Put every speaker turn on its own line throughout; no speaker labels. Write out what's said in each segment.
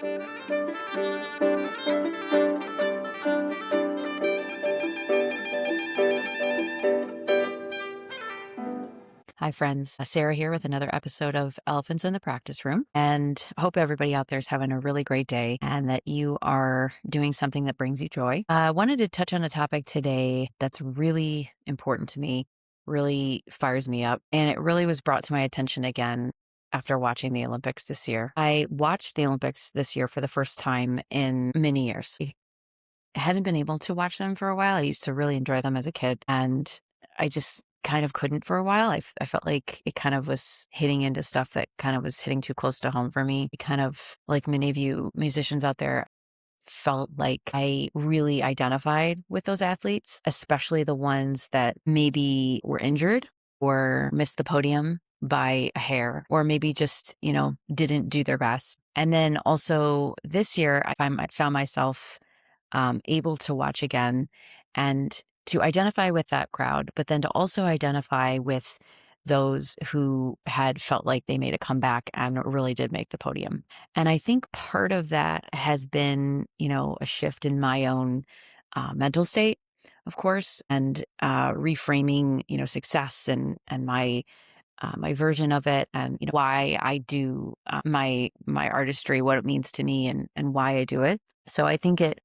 Hi, friends. Sarah here with another episode of Elephants in the Practice Room. And I hope everybody out there is having a really great day and that you are doing something that brings you joy. I wanted to touch on a topic today that's really important to me, really fires me up. And it really was brought to my attention again after watching the Olympics this year. I watched the Olympics this year for the first time in many years. I hadn't been able to watch them for a while. I used to really enjoy them as a kid. And I just kind of couldn't for a while. I felt like it kind of was hitting into stuff that kind of was hitting too close to home for me. It kind of, like many of you musicians out there, felt like I really identified with those athletes, especially the ones that maybe were injured or missed the podium by a hair, or maybe just, didn't do their best. And then also this year, I found myself able to watch again and to identify with that crowd, but then to also identify with those who had felt like they made a comeback and really did make the podium. And I think part of that has been, a shift in my own mental state, of course, and reframing, success and my version of it, and why I do my artistry, what it means to me, and why I do it. So I think it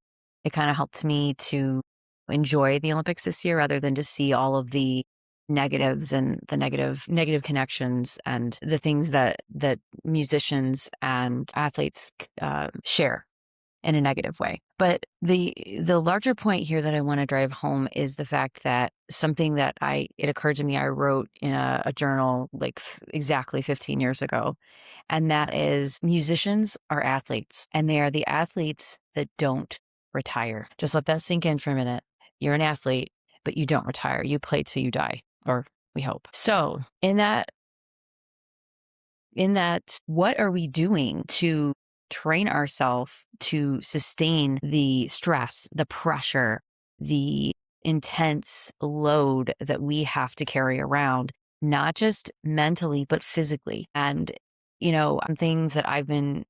kind of helped me to enjoy the Olympics this year rather than just see all of the negatives and the negative connections and the things that musicians and athletes share in a negative way. But the larger point here that I want to drive home is the fact that something that it occurred to me, I wrote in a journal like exactly 15 years ago. And that is, musicians are athletes, and they are the athletes that don't retire. Just let that sink in for a minute. You're an athlete, but you don't retire. You play till you die, or we hope. So in that, what are we doing to train ourselves to sustain the stress, the pressure, the intense load that we have to carry around, not just mentally, but physically? And, things that I've been,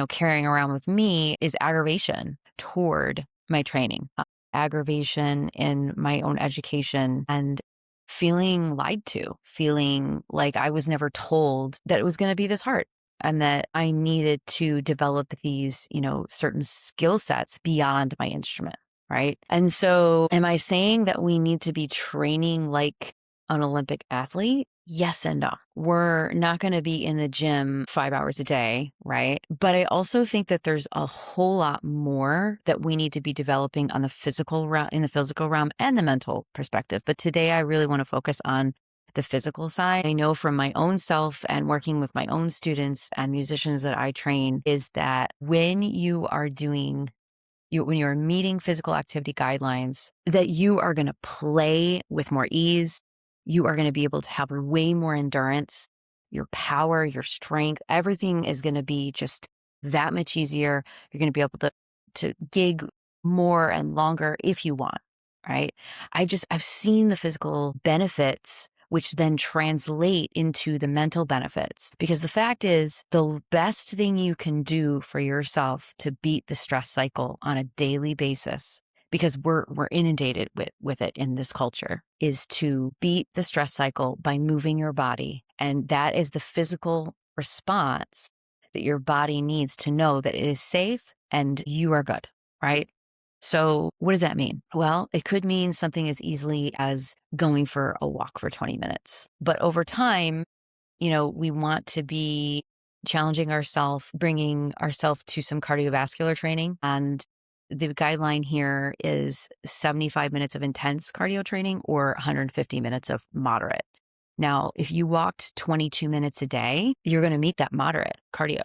carrying around with me is aggravation toward my training, aggravation in my own education, and feeling lied to, feeling like I was never told that it was going to be this hard and that I needed to develop these, certain skill sets beyond my instrument. Right. And so am I saying that we need to be training like an Olympic athlete? Yes and no. We're not going to be in the gym 5 hours a day, right? But I also think that there's a whole lot more that we need to be developing on the physical realm, in the physical realm and the mental perspective. But today I really want to focus on the physical side. I know from my own self and working with my own students and musicians that I train is that when you are when you're meeting physical activity guidelines, that you are going to play with more ease. You are going to be able to have way more endurance, your power, your strength, everything is going to be just that much easier. You're going to be able to gig more and longer if you want, right? I've seen the physical benefits, which then translate into the mental benefits. Because the fact is, the best thing you can do for yourself to beat the stress cycle on a daily basis, because we're inundated with it in this culture, is to beat the stress cycle by moving your body. And that is the physical response that your body needs to know that it is safe and you are good, right? So what does that mean? Well, it could mean something as easily as going for a walk for 20 minutes. But over time, we want to be challenging ourselves, bringing ourselves to some cardiovascular training. And the guideline here is 75 minutes of intense cardio training or 150 minutes of moderate. Now, if you walked 22 minutes a day, you're going to meet that moderate cardio,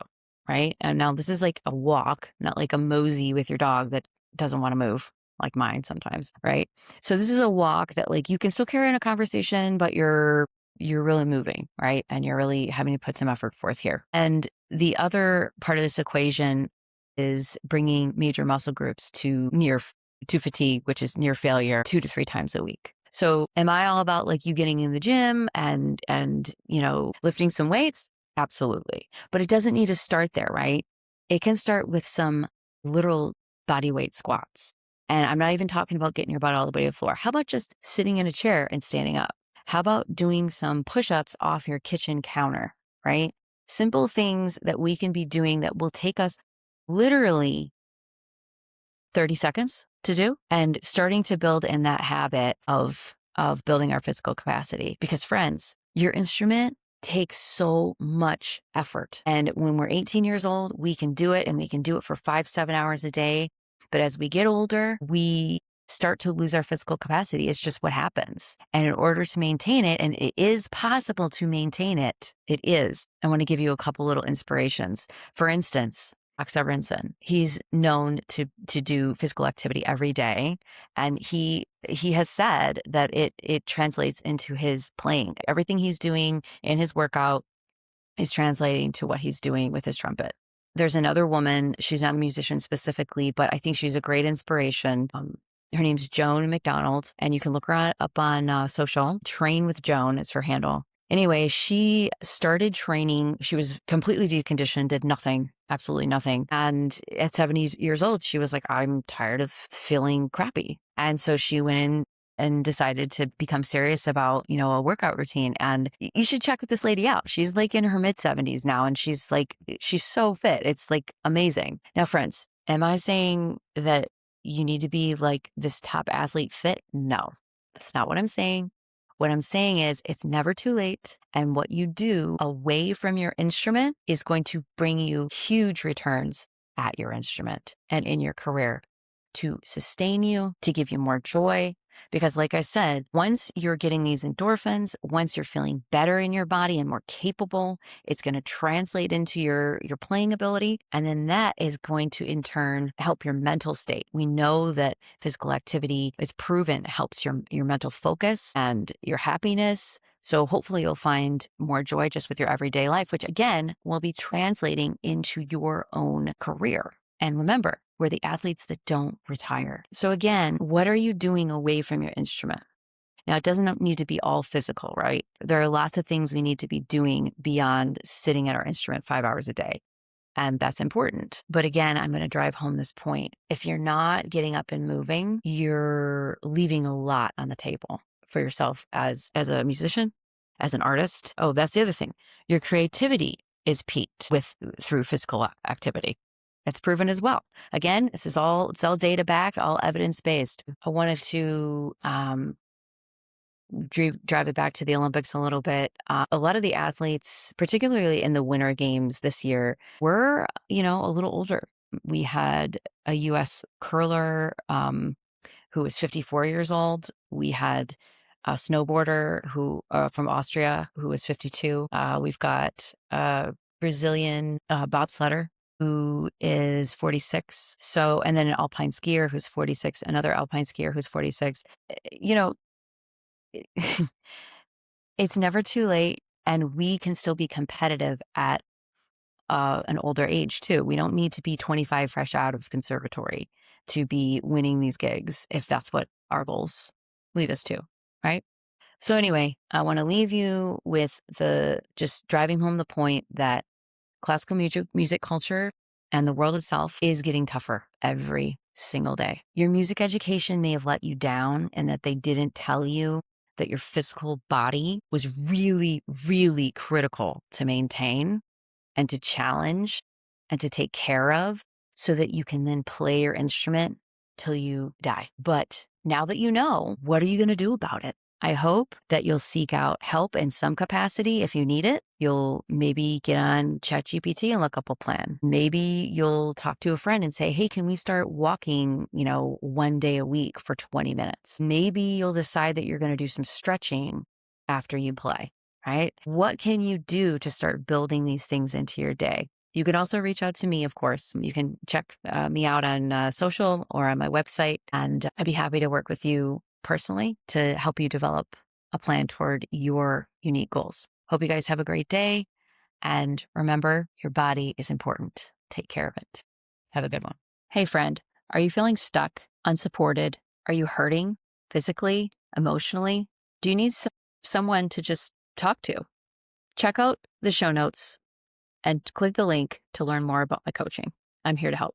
right? And now this is like a walk, not like a mosey with your dog that doesn't want to move, like mine sometimes, right? So this is a walk that like you can still carry on a conversation, but you're really moving, right? And you're really having to put some effort forth here. And the other part of this equation is bringing major muscle groups to fatigue, which is near failure, 2 to 3 times a week. So am I all about like you getting in the gym and lifting some weights? Absolutely. But it doesn't need to start there, right? It can start with some literal body weight squats. And I'm not even talking about getting your butt all the way to the floor. How about just sitting in a chair and standing up? How about doing some push-ups off your kitchen counter, right? Simple things that we can be doing that will take us literally 30 seconds to do, and starting to build in that habit of building our physical capacity. Because friends, your instrument takes so much effort. And when we're 18 years old, we can do it, and we can do it for 5-7 hours a day. But as we get older, we start to lose our physical capacity. It's just what happens. And in order to maintain it, and it is possible to maintain it, it is. I want to give you a couple little inspirations. For instance, Alex Aronson, he's known to do physical activity every day, and he has said that it translates into his playing. Everything he's doing in his workout is translating to what he's doing with his trumpet. There's another woman, she's not a musician specifically, but I think she's a great inspiration. Her name's Joan McDonald, and you can look her up on social. Train with Joan is her handle. Anyway, she started training. She was completely deconditioned, did nothing, absolutely nothing. And at 70 years old, she was like, I'm tired of feeling crappy. And so she went in and decided to become serious about, a workout routine. And you should check this lady out. She's like in her mid 70s now, and she's so fit. It's like amazing. Now, friends, am I saying that you need to be like this top athlete fit? No, that's not what I'm saying. What I'm saying is it's never too late. And what you do away from your instrument is going to bring you huge returns at your instrument and in your career to sustain you, to give you more joy. Because like I said, once you're getting these endorphins, once you're feeling better in your body and more capable, it's going to translate into your playing ability. And then that is going to in turn help your mental state. We know that physical activity is proven helps your mental focus and your happiness. So hopefully you'll find more joy just with your everyday life, which again will be translating into your own career. And remember, we're the athletes that don't retire. So again, what are you doing away from your instrument? Now, it doesn't need to be all physical, right? There are lots of things we need to be doing beyond sitting at our instrument 5 hours a day. And that's important. But again, I'm going to drive home this point. If you're not getting up and moving, you're leaving a lot on the table for yourself as a musician, as an artist. Oh, that's the other thing. Your creativity is peaked through physical activity. It's proven as well. Again, it's all data backed, all evidence based. I wanted to drive it back to the Olympics a little bit. A lot of the athletes, particularly in the Winter Games this year, were, a little older. We had a U.S. curler who was 54 years old. We had a snowboarder who from Austria who was 52. We've got a Brazilian bobsledder who is 46. So, and then an alpine skier who's 46, another alpine skier who's 46. It's never too late, and we can still be competitive at an older age too. We don't need to be 25 fresh out of conservatory to be winning these gigs if that's what our goals lead us to, right? So anyway, I want to leave you with just driving home the point that classical music culture and the world itself is getting tougher every single day. Your music education may have let you down, and that they didn't tell you that your physical body was really, really critical to maintain and to challenge and to take care of, so that you can then play your instrument till you die. But now that you know, what are you going to do about it? I hope that you'll seek out help in some capacity if you need it. You'll maybe get on ChatGPT and look up a plan. Maybe you'll talk to a friend and say, hey, can we start walking, 1 day a week for 20 minutes? Maybe you'll decide that you're going to do some stretching after you play, right? What can you do to start building these things into your day? You can also reach out to me, of course. You can check me out on social or on my website, and I'd be happy to work with you personally to help you develop a plan toward your unique goals. Hope you guys have a great day. And remember, your body is important. Take care of it. Have a good one. Hey, friend, are you feeling stuck, unsupported? Are you hurting physically, emotionally? Do you need someone to just talk to? Check out the show notes and click the link to learn more about my coaching. I'm here to help.